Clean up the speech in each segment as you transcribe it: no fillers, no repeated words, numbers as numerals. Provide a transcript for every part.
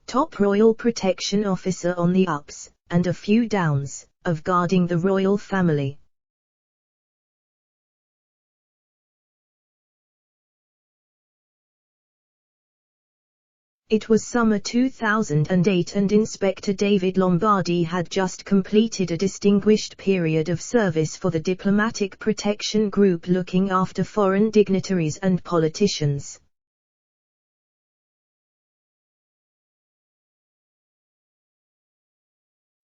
top royal protection officer on the ups, and a few downs, of guarding the royal family. It was summer 2008 and Inspector David Lombardi had just completed a distinguished period of service for the Diplomatic Protection Group looking after foreign dignitaries and politicians.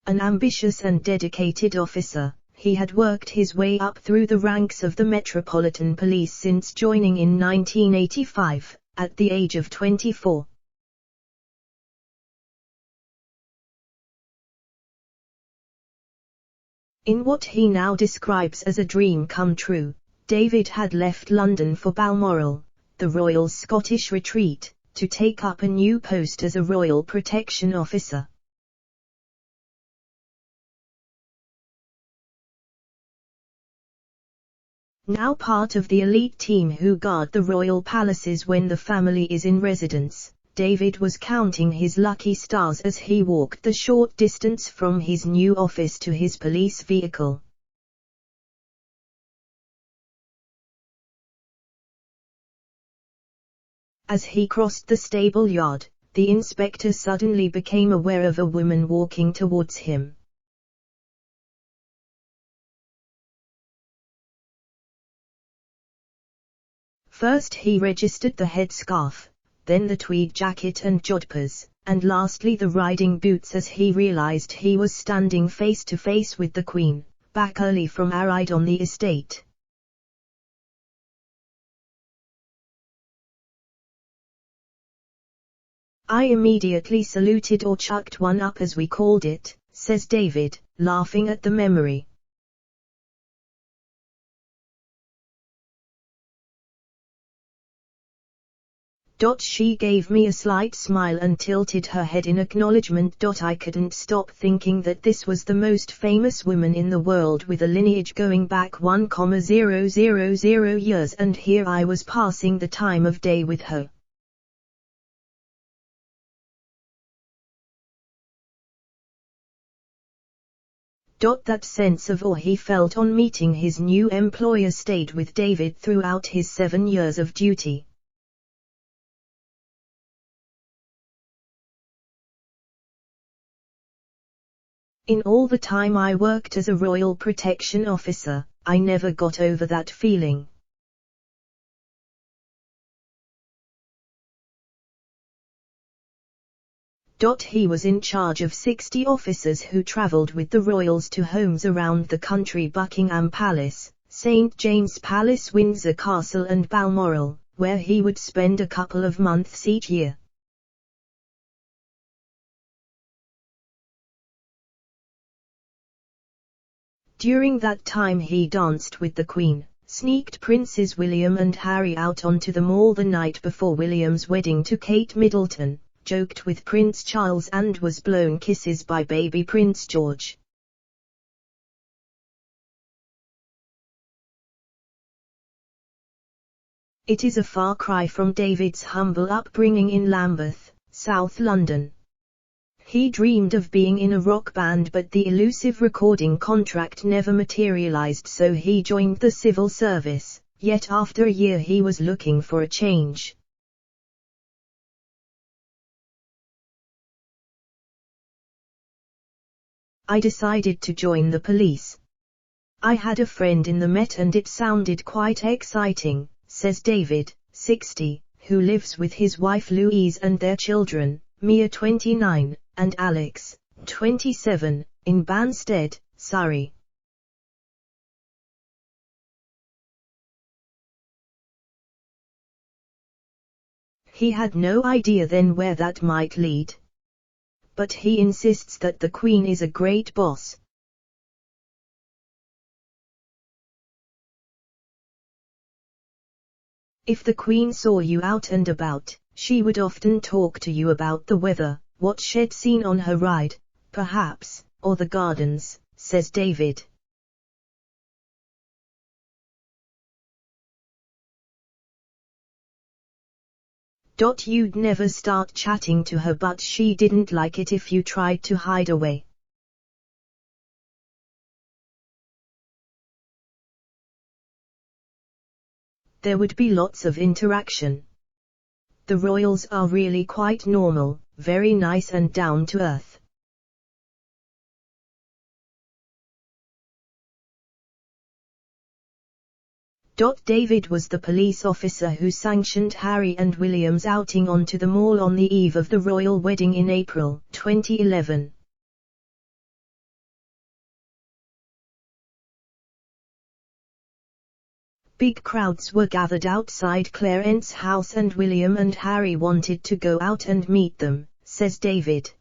An ambitious and dedicated officer, he had worked his way up through the ranks of the Metropolitan Police since joining in 1985, at the age of 24. In what he now describes as a dream come true, David had left London for Balmoral, the Royal Scottish Retreat, to take up a new post as a Royal Protection Officer. Now part of the elite team who guard the royal palaces when the family is in residence, David was counting his lucky stars as he walked the short distance from his new office to his police vehicle. As he crossed the stable yard, the inspector suddenly became aware of a woman walking towards him. First he registered the headscarf, then the tweed jacket and jodhpurs, and lastly the riding boots as he realized he was standing face to face with the Queen, back early from a ride on the estate. I immediately saluted or chucked one up as we called it, says David, laughing at the memory. She gave me a slight smile and tilted her head in acknowledgement. I couldn't stop thinking that this was the most famous woman in the world with a lineage going back 1,000 years, and here I was passing the time of day with her. That sense of awe he felt on meeting his new employer stayed with David throughout his 7 years of duty. In all the time I worked as a Royal Protection Officer, I never got over that feeling. He was in charge of 60 officers who travelled with the royals to homes around the country: Buckingham Palace, St. James Palace, Windsor Castle and Balmoral, where he would spend a couple of months each year. During that time he danced with the Queen, sneaked Princes William and Harry out onto the Mall the night before William's wedding to Kate Middleton, joked with Prince Charles and was blown kisses by baby Prince George. It is a far cry from David's humble upbringing in Lambeth, South London. He dreamed of being in a rock band, but the elusive recording contract never materialized, so he joined the civil service, yet after a year he was looking for a change. I decided to join the police. I had a friend in the Met and it sounded quite exciting, says David, 60, who lives with his wife Louise and their children, Mia 29, and Alex, 27, in Banstead, Surrey. He had no idea then where that might lead. But he insists that the Queen is a great boss. If the Queen saw you out and about, she would often talk to you about the weather, what she'd seen on her ride, perhaps, or the gardens, says David. You'd never start chatting to her, but she didn't like it if you tried to hide away. There would be lots of interaction. The royals are really quite normal, very nice and down to earth. David was the police officer who sanctioned Harry and William's outing onto the mall on the eve of the royal wedding in April 2011. Big crowds were gathered outside Clarence's house and William and Harry wanted to go out and meet them, says David.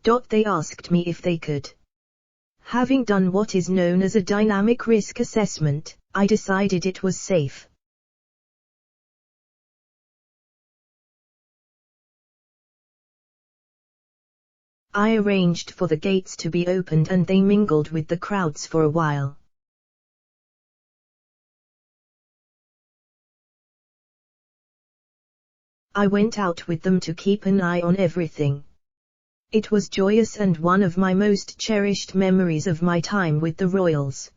They asked me if they could. Having done what is known as a dynamic risk assessment, I decided it was safe. I arranged for the gates to be opened and they mingled with the crowds for a while. I went out with them to keep an eye on everything. It was joyous and one of my most cherished memories of my time with the royals.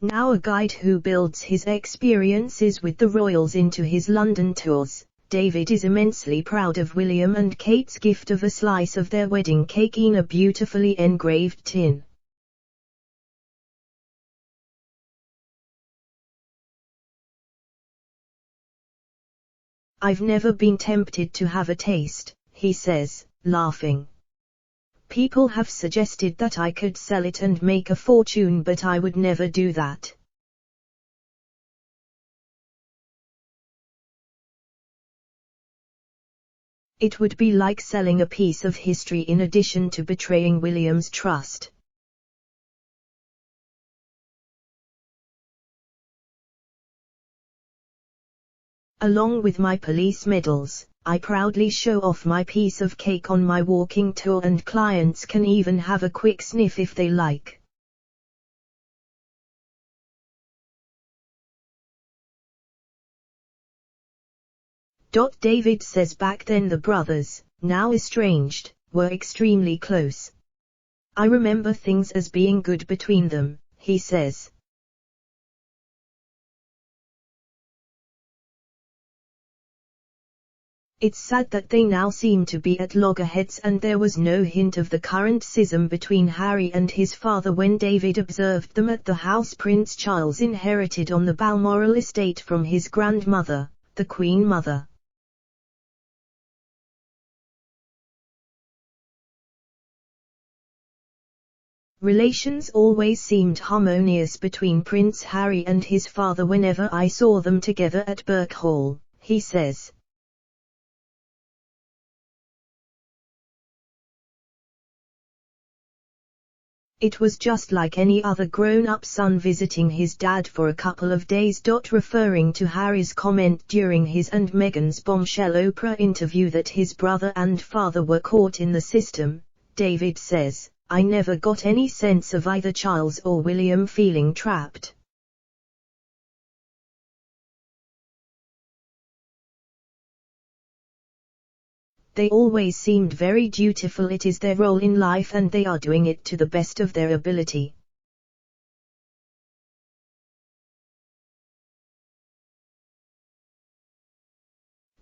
Now a guide who builds his experiences with the royals into his London tours, David is immensely proud of William and Kate's gift of a slice of their wedding cake in a beautifully engraved tin. I've never been tempted to have a taste, he says, laughing. People have suggested that I could sell it and make a fortune, but I would never do that. It would be like selling a piece of history in addition to betraying William's trust. Along with my police medals, I proudly show off my piece of cake on my walking tour and clients can even have a quick sniff if they like. David says back then the brothers, now estranged, were extremely close. I remember things as being good between them, he says. It's sad that they now seem to be at loggerheads and there was no hint of the current schism between Harry and his father when David observed them at the house Prince Charles inherited on the Balmoral estate from his grandmother, the Queen Mother. Relations always seemed harmonious between Prince Harry and his father whenever I saw them together at Birk Hall, he says. It was just like any other grown-up son visiting his dad for a couple of days. Referring to Harry's comment during his and Meghan's bombshell Oprah interview that his brother and father were caught in the system, David says, I never got any sense of either Charles or William feeling trapped. They always seemed very dutiful. It is their role in life and they are doing it to the best of their ability.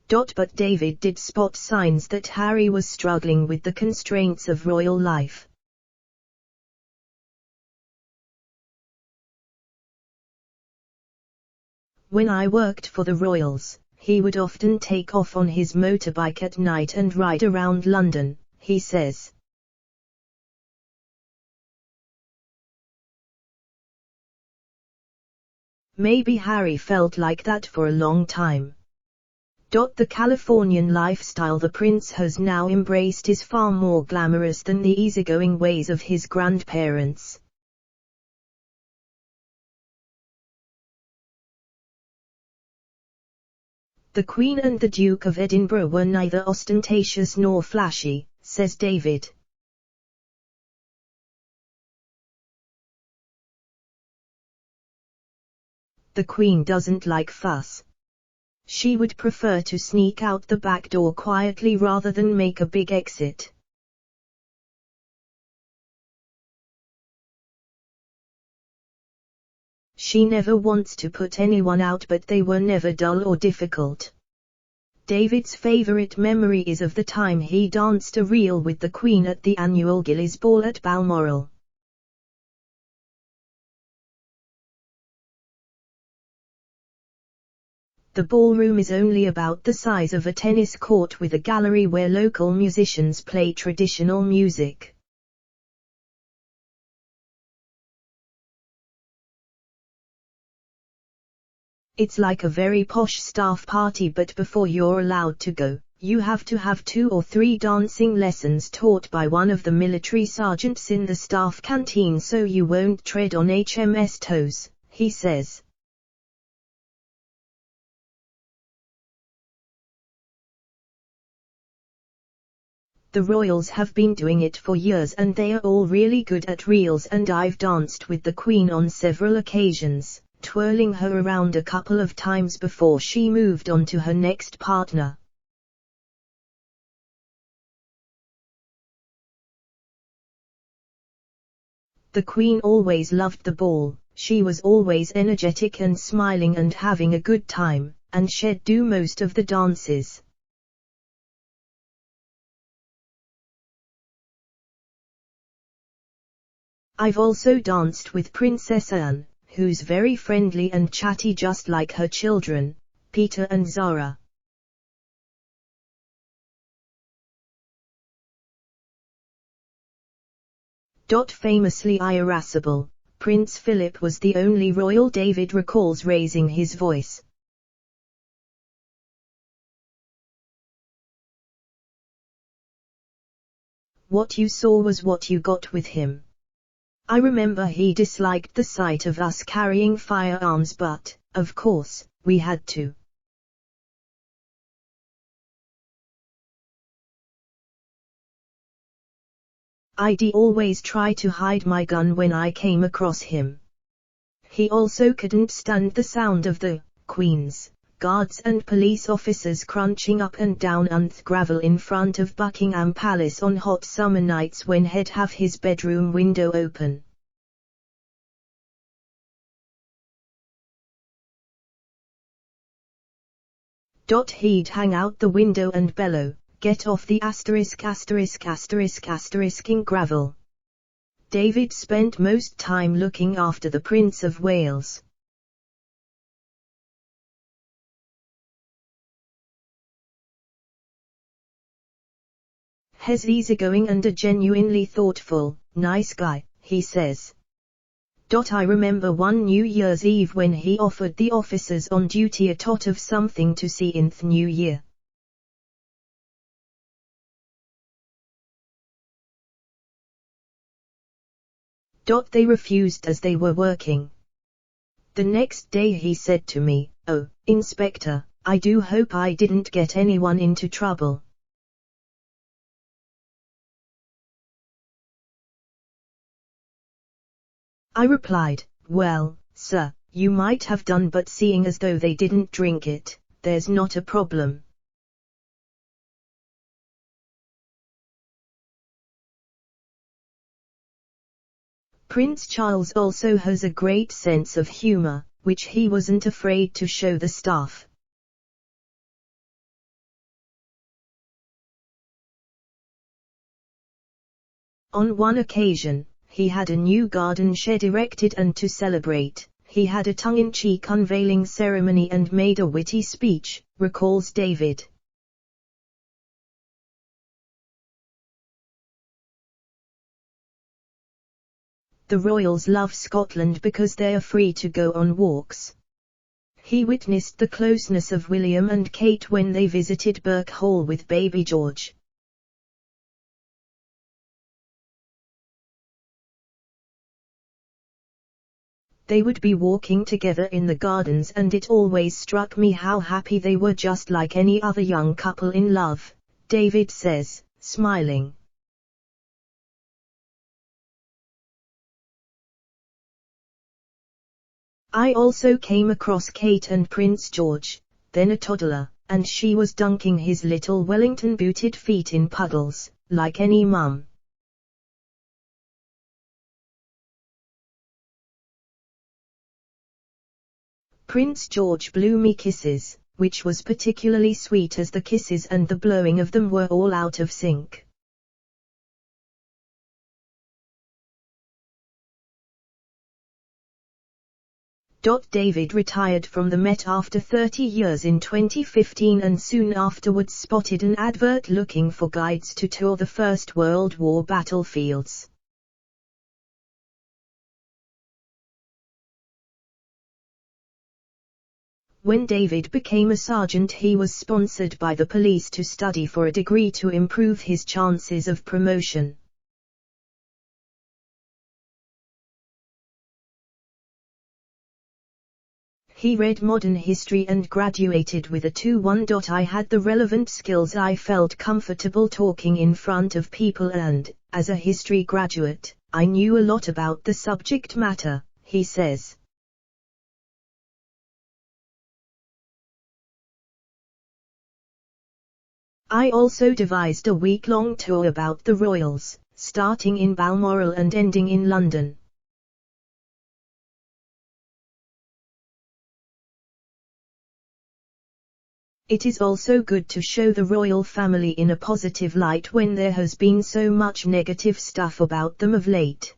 But David did spot signs that Harry was struggling with the constraints of royal life. When I worked for the royals, he would often take off on his motorbike at night and ride around London, he says. Maybe Harry felt like that for a long time. The Californian lifestyle the prince has now embraced is far more glamorous than the easygoing ways of his grandparents. The Queen and the Duke of Edinburgh were neither ostentatious nor flashy, says David. The Queen doesn't like fuss. She would prefer to sneak out the back door quietly rather than make a big exit. She never wants to put anyone out, but they were never dull or difficult. David's favorite memory is of the time he danced a reel with the Queen at the annual Gillies Ball at Balmoral. The ballroom is only about the size of a tennis court with a gallery where local musicians play traditional music. It's like a very posh staff party, but before you're allowed to go, you have to have 2 or 3 dancing lessons taught by one of the military sergeants in the staff canteen so you won't tread on HMS toes, he says. The royals have been doing it for years and they are all really good at reels, and I've danced with the Queen on several occasions, twirling her around a couple of times before she moved on to her next partner. The Queen always loved the ball. She was always energetic and smiling and having a good time, and she'd do most of the dances. I've also danced with Princess Anne, who's very friendly and chatty just like her children, Peter and Zara. Famously irascible, Prince Philip was the only royal David recalls raising his voice. What you saw was what you got with him. I remember he disliked the sight of us carrying firearms, but, of course, we had to. I'd always try to hide my gun when I came across him. He also couldn't stand the sound of the Queen's guards and police officers crunching up and down on the gravel in front of Buckingham Palace on hot summer nights when he'd have his bedroom window open. He'd hang out the window and bellow, "Get off the *********ing gravel." David spent most time looking after the Prince of Wales. He's easygoing and a genuinely thoughtful, nice guy, he says. I remember one New Year's Eve when he offered the officers on duty a tot of something to see in the new year. They refused as they were working. The next day he said to me, "Oh, Inspector, I do hope I didn't get anyone into trouble." I replied, "Well, sir, you might have done, but seeing as though they didn't drink it, there's not a problem." Prince Charles also has a great sense of humor, which he wasn't afraid to show the staff. On one occasion, he had a new garden shed erected, and to celebrate, he had a tongue-in-cheek unveiling ceremony and made a witty speech, recalls David. The royals love Scotland because they are free to go on walks. He witnessed the closeness of William and Kate when they visited Birk Hall with baby George. They would be walking together in the gardens, and it always struck me how happy they were, just like any other young couple in love, David says, smiling. I also came across Kate and Prince George, then a toddler, and she was dunking his little Wellington-booted feet in puddles, like any mum. Prince George blew me kisses, which was particularly sweet as the kisses and the blowing of them were all out of sync. David retired from the Met after 30 years in 2015 and soon afterwards spotted an advert looking for guides to tour the First World War battlefields. When David became a sergeant, he was sponsored by the police to study for a degree to improve his chances of promotion. He read modern history and graduated with a 2:1. I had the relevant skills. I felt comfortable talking in front of people and, as a history graduate, I knew a lot about the subject matter, he says. I also devised a week-long tour about the Royals, starting in Balmoral and ending in London. It is also good to show the royal family in a positive light when there has been so much negative stuff about them of late.